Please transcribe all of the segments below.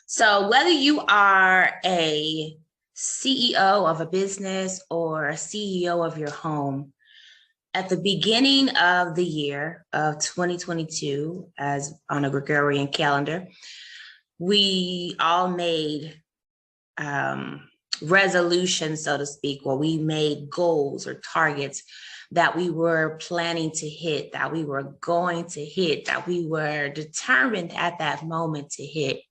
So whether you are a CEO of a business or a CEO of your home, at the beginning of the year of 2022, as on a Gregorian calendar, we all made resolutions, so to speak, or we made goals or targets that we were planning to hit, that we were going to hit, that we were determined at that moment to hit.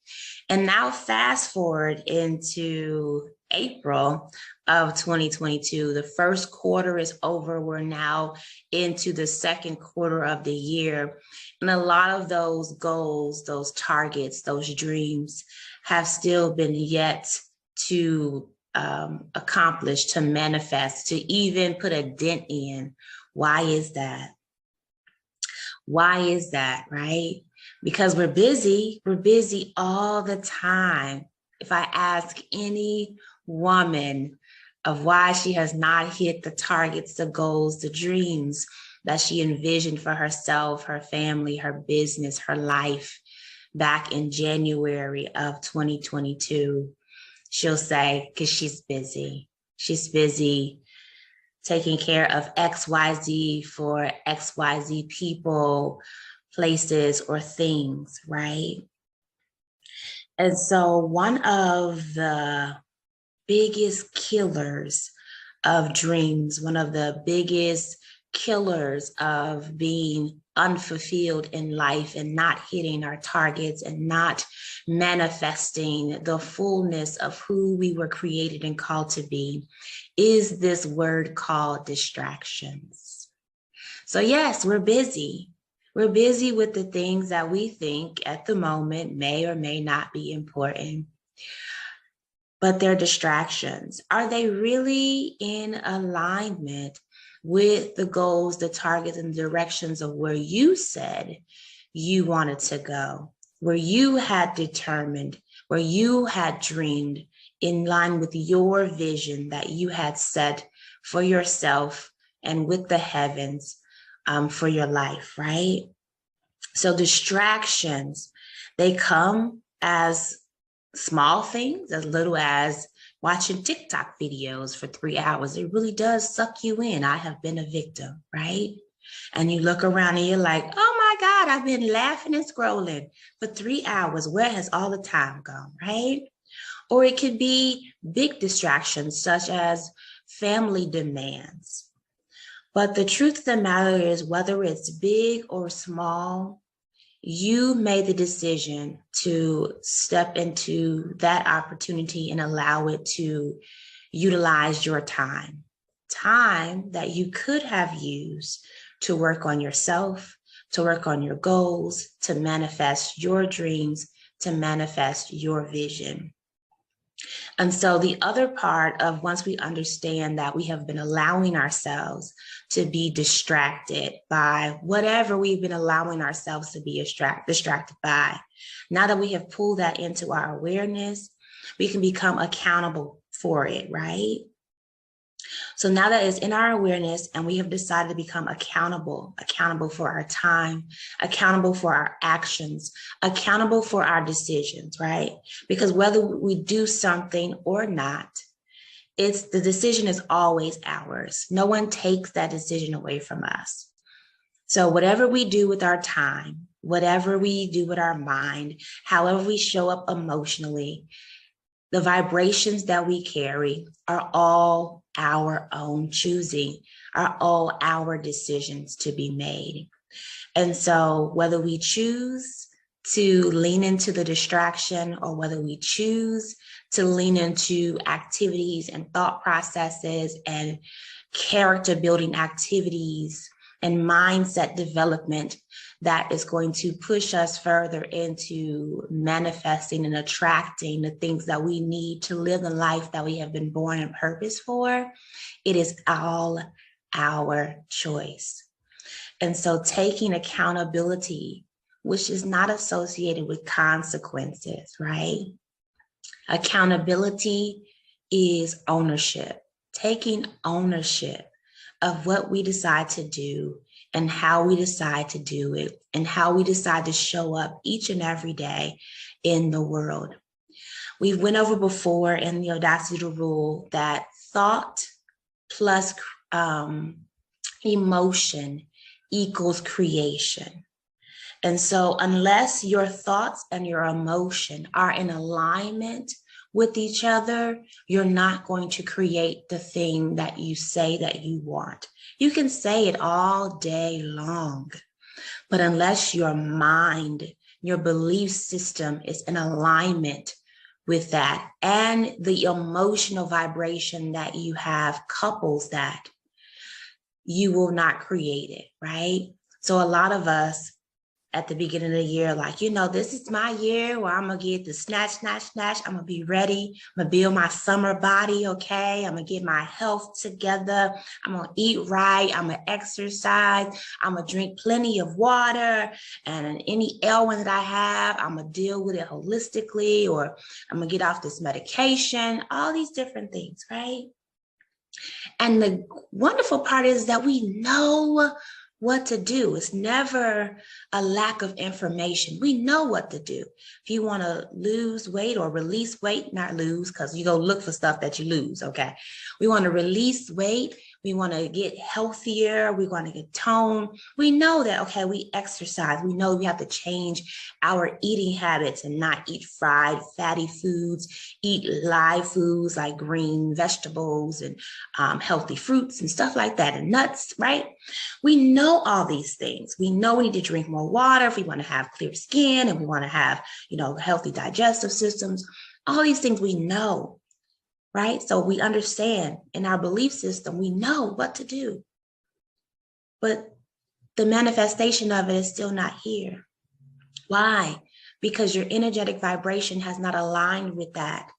And now fast forward into April of 2022, the first quarter is over. We're now into the second quarter of the year. And a lot of those goals, those targets, those dreams have still been yet to accomplish, to manifest, to even put a dent in. Why is that? Why is that, right? Because we're busy all the time. If I ask any woman of why she has not hit the targets, the goals, the dreams that she envisioned for herself, her family, her business, her life back in January of 2022, she'll say, because she's busy. She's busy taking care of XYZ for XYZ people, places, or things, right? And so one of the biggest killers of dreams, one of the biggest killers of being unfulfilled in life and not hitting our targets and not manifesting the fullness of who we were created and called to be is this word called distractions. So yes, we're busy. We're busy with the things that we think at the moment may or may not be important, but they're distractions. Are they really in alignment with the goals, the targets, and the directions of where you said you wanted to go, where you had determined, where you had dreamed, in line with your vision that you had set for yourself and with the heavens for your life, right? So distractions, they come as small things, as little as watching TikTok videos for 3 hours. It really does suck you in. I have been a victim, right? And you look around and you're like, oh my God, I've been laughing and scrolling for 3 hours. Where has all the time gone, right? Or it could be big distractions such as family demands. But the truth of the matter is, whether it's big or small, you made the decision to step into that opportunity and allow it to utilize your time that you could have used to work on yourself, to work on your goals, to manifest your dreams, to manifest your vision. And so the other part of, once we understand that we have been allowing ourselves to be distracted by whatever we've been allowing ourselves to be distracted by, now that we have pulled that into our awareness, we can become accountable for it, right? So now that it's in our awareness and we have decided to become accountable for our time, accountable for our actions, accountable for our decisions, right? Because whether we do something or not, the decision is always ours. No one takes that decision away from us. So whatever we do with our time, whatever we do with our mind, however we show up emotionally, the vibrations that we carry are all our own choosing, are all our decisions to be made. And so whether we choose to lean into the distraction or whether we choose to lean into activities and thought processes and character building activities and mindset development that is going to push us further into manifesting and attracting the things that we need to live the life that we have been born and purpose for, it is all our choice. And so taking accountability, which is not associated with consequences, right? Accountability is ownership, taking ownership of what we decide to do and how we decide to do it and how we decide to show up each and every day in the world. We went over before in the Audacity rule that thought plus emotion equals creation. And so unless your thoughts and your emotion are in alignment with each other, you're not going to create the thing that you say that you want. You can say it all day long, but unless your mind, your belief system is in alignment with that, and the emotional vibration that you have couples that, you will not create it, right? So a lot of us at the beginning of the year, like, this is my year where I'm going to get the snatch. I'm going to be ready. I'm going to build my summer body, okay? I'm going to get my health together. I'm going to eat right. I'm going to exercise. I'm going to drink plenty of water. And any ailment that I have, I'm going to deal with it holistically, or I'm going to get off this medication, all these different things, right? And the wonderful part is that we know what to do. It's never a lack of information. We know what to do. If you want to lose weight or release weight, not lose, because you go look for stuff that you lose, okay? We want to release weight. We want to get healthier. We want to get toned. We know that, okay, we exercise. We know we have to change our eating habits and not eat fried, fatty foods, eat live foods like green vegetables and healthy fruits and stuff like that, and nuts, right? We know all these things. We know we need to drink more water if we want to have clear skin and we want to have, healthy digestive systems. All these things we know. Right? So we understand in our belief system, we know what to do. But the manifestation of it is still not here. Why? Because your energetic vibration has not aligned with that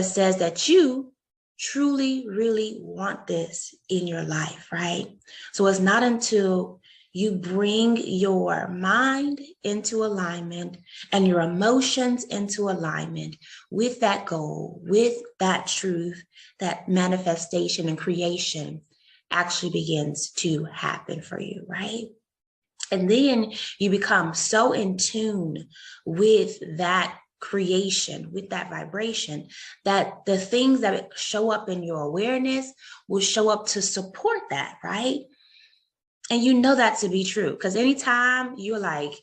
says that you truly, really want this in your life, right? So it's not until you bring your mind into alignment and your emotions into alignment with that goal, with that truth, that manifestation and creation actually begins to happen for you, right? And then you become so in tune with that creation, with that vibration, that the things that show up in your awareness will show up to support that, right? And you know that to be true, because anytime you're like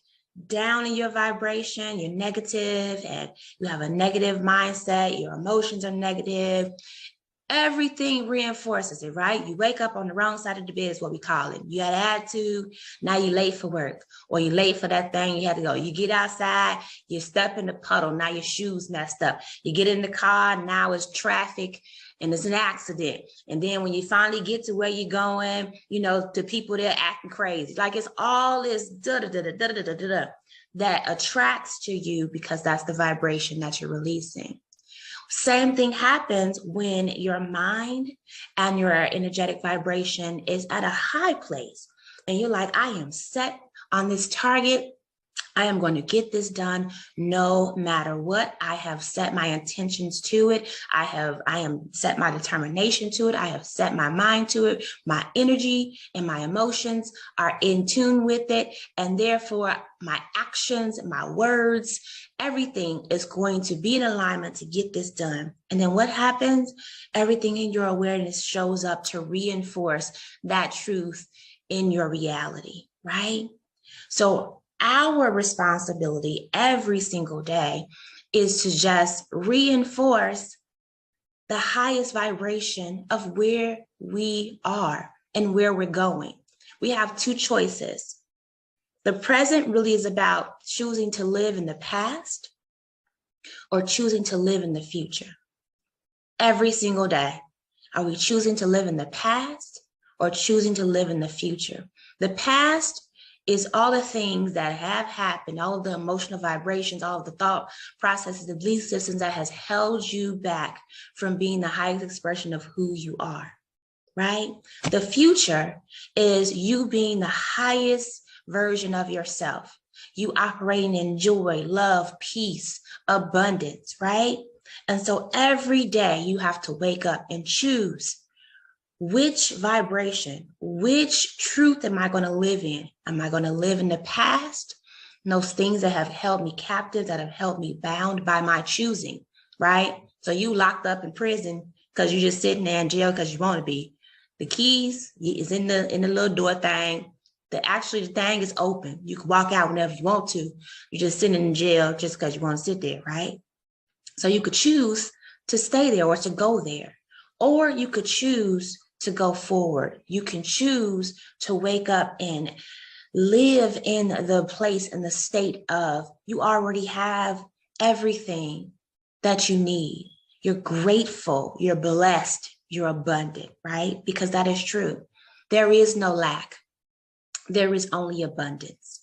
down in your vibration, you're negative and you have a negative mindset, your emotions are negative, everything reinforces it, right? You wake up on the wrong side of the bed is what we call it. You had an attitude, now you're late for work, or you're late for that thing you had to go. You get outside, you step in the puddle, now your shoes messed up. You get in the car, now it's traffic and it's an accident. And then when you finally get to where you're going, the people there acting crazy. Like it's all this da-da-da-da-da-da-da-da that attracts to you because that's the vibration that you're releasing. Same thing happens when your mind and your energetic vibration is at a high place and you're like, I am set on this target. I am going to get this done no matter what. I have set my intentions to it. I am set my determination to it. I have set my mind to it. My energy and my emotions are in tune with it. And therefore my actions, my words, everything is going to be in alignment to get this done. And then what happens? Everything in your awareness shows up to reinforce that truth in your reality, right? So our responsibility every single day is to just reinforce the highest vibration of where we are and where we're going. We have two choices. The present really is about choosing to live in the past or choosing to live in the future. Every single day, are we choosing to live in the past or choosing to live in the future? The past is all the things that have happened, all of the emotional vibrations, all of the thought processes, the belief systems that has held you back from being the highest expression of who you are, right? The future is you being the highest version of yourself. You operating in joy, love, peace, abundance, right? And so every day you have to wake up and choose which vibration, which truth am I going to live in? Am I going to live in the past? Those things that have held me captive, that have held me bound by my choosing, right? So you locked up in prison because you're just sitting there in jail because you want to be. The keys is in the little door thing. The thing is open. You can walk out whenever you want to. You're just sitting in jail just because you want to sit there, right? So you could choose to stay there or to go there, or you could choose to go forward. You can choose to wake up and live in the place and the state of you already have everything that you need. You're grateful, you're blessed, you're abundant, right? Because that is true. There is no lack. There is only abundance.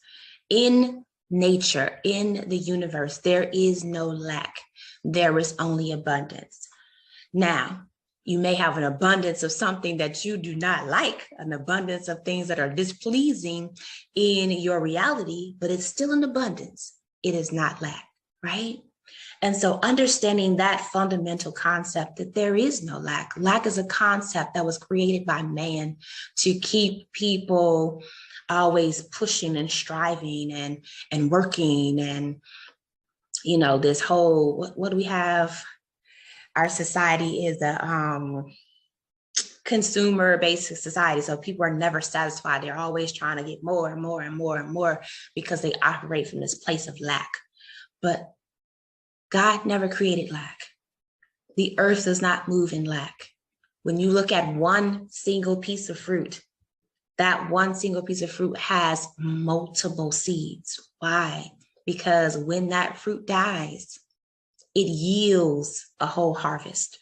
In nature, in the universe, there is no lack. There is only abundance. Now, you may have an abundance of something that you do not like, an abundance of things that are displeasing in your reality, but it's still an abundance. It is not lack, right? And so understanding that fundamental concept that there is no lack. Lack is a concept that was created by man to keep people always pushing and striving and working. And, you know, this whole, what do we have? Our society is a consumer-based society. So people are never satisfied. They're always trying to get more and more and more and more because they operate from this place of lack. But God never created lack. The earth does not move in lack. When you look at one single piece of fruit, that one single piece of fruit has multiple seeds. Why? Because when that fruit dies, it yields a whole harvest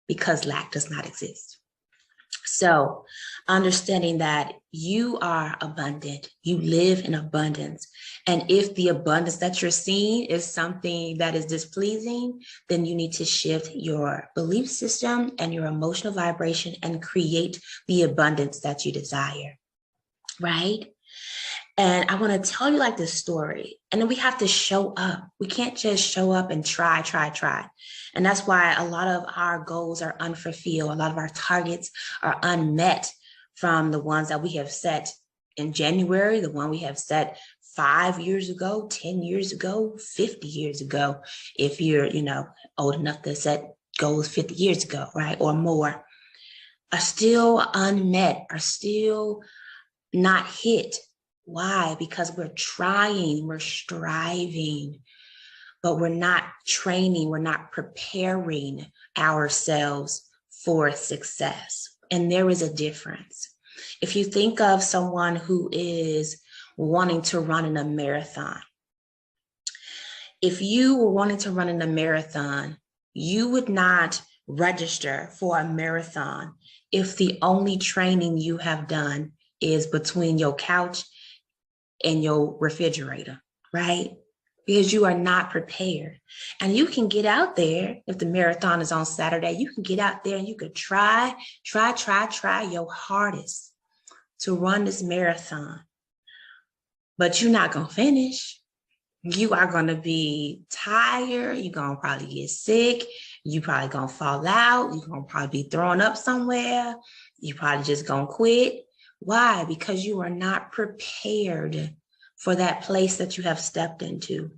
because lack does not exist. So understanding that you are abundant, you live in abundance. And if the abundance that you're seeing is something that is displeasing, then you need to shift your belief system and your emotional vibration and create the abundance that you desire, right? And I want to tell you like this story. And then we have to show up. We can't just show up and try. And that's why a lot of our goals are unfulfilled. A lot of our targets are unmet from the ones that we have set in January, the one we have set 5 years ago, 10 years ago, 50 years ago, if you're, old enough to set goals 50 years ago, right? Or more, are still unmet, are still not hit. Why? Because we're trying, we're striving, but we're not training, we're not preparing ourselves for success. And there is a difference. If you think of someone who is wanting to run in a marathon, if you were wanting to run in a marathon, you would not register for a marathon if the only training you have done is between your couch and your refrigerator, right? Because you are not prepared. And you can get out there, if the marathon is on Saturday, you can get out there and you could try your hardest to run this marathon. But you're not going to finish. You are going to be tired. You're going to probably get sick. You probably going to fall out. You're going to probably be throwing up somewhere. You probably just going to quit. Why? Because you are not prepared for that place that you have stepped into.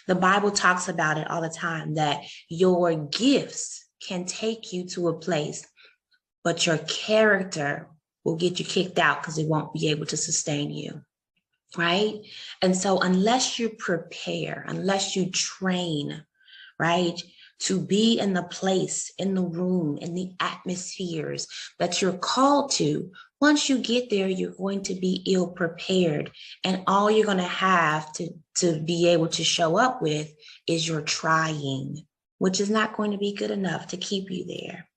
The Bible talks about it all the time, that your gifts can take you to a place, but your character will get you kicked out because it won't be able to sustain you, right? And so unless you prepare, unless you train, right, to be in the place, in the room, in the atmospheres that you're called to, once you get there, you're going to be ill prepared. And all you're going to have to be able to show up with is your trying, which is not going to be good enough to keep you there.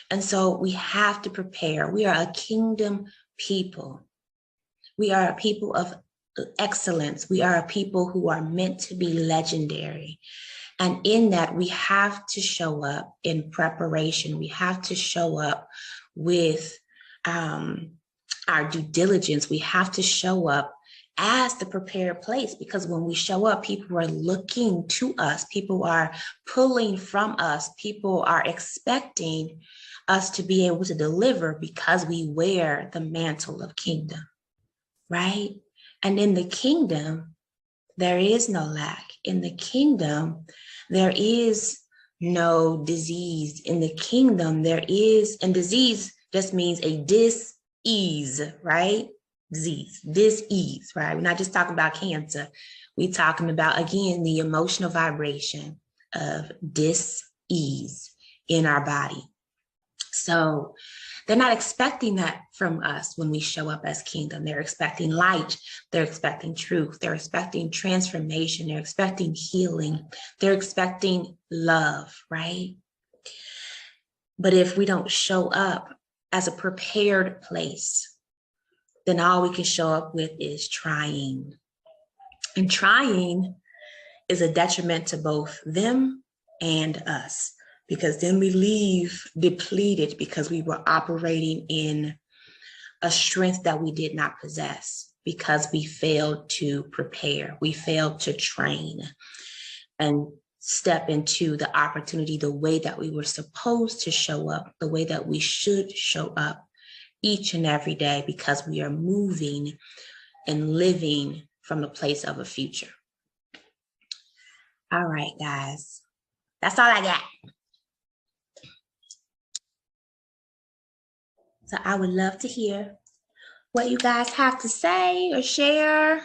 And so we have to prepare. We are a kingdom people. We are a people of excellence. We are a people who are meant to be legendary. And in that, we have to show up in preparation. We have to show up with our due diligence. We have to show up as the prepared place, because when we show up, people are looking to us. People are pulling from us. People are expecting us to be able to deliver because we wear the mantle of kingdom, right? And in the kingdom, there is no lack. In the kingdom, there is no disease. In the kingdom, there is, and disease just means a dis-ease, right? Disease, dis-ease, right? We're not just talking about cancer. We're talking about, again, the emotional vibration of dis-ease in our body. So they're not expecting that from us when we show up as kingdom. They're expecting light. They're expecting truth. They're expecting transformation. They're expecting healing. They're expecting love, right? But if we don't show up as a prepared place, then all we can show up with is trying. And trying is a detriment to both them and us, because then we leave depleted because we were operating in a strength that we did not possess, because we failed to prepare, we failed to train and step into the opportunity the way that we were supposed to show up, the way that we should show up each and every day, because we are moving and living from the place of a future. All right, guys, that's all I got. So I would love to hear what you guys have to say or share.